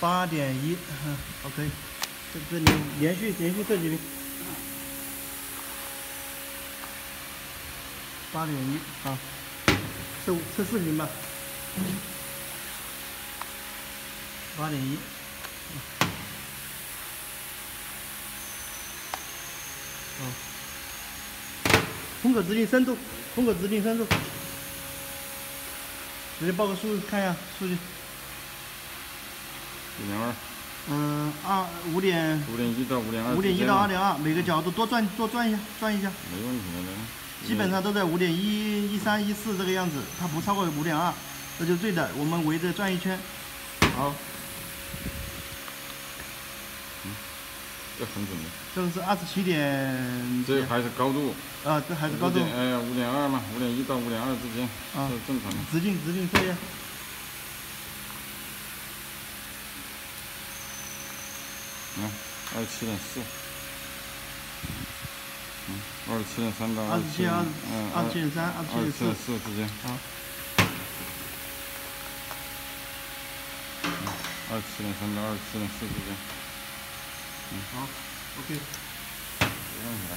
8.1，OK，这里连续这几笔。8.1，好，测视频吧。8.1，空口直径深度，直接报个数看一下数据。5.1到5.2，每个角度多转一下，没问题的。基本上都在5.1、13、14这个样子，它不超过5.2，这就是对的。我们围着转一圈。好。这很准的。这个是27点。这还是高度。这还是高度。5.2嘛，5.1到5.2之间，这是正常的。直径测一下。27.4。27.3到27.4之间。好。27.3到27.4之间。好 ，OK。不用起来。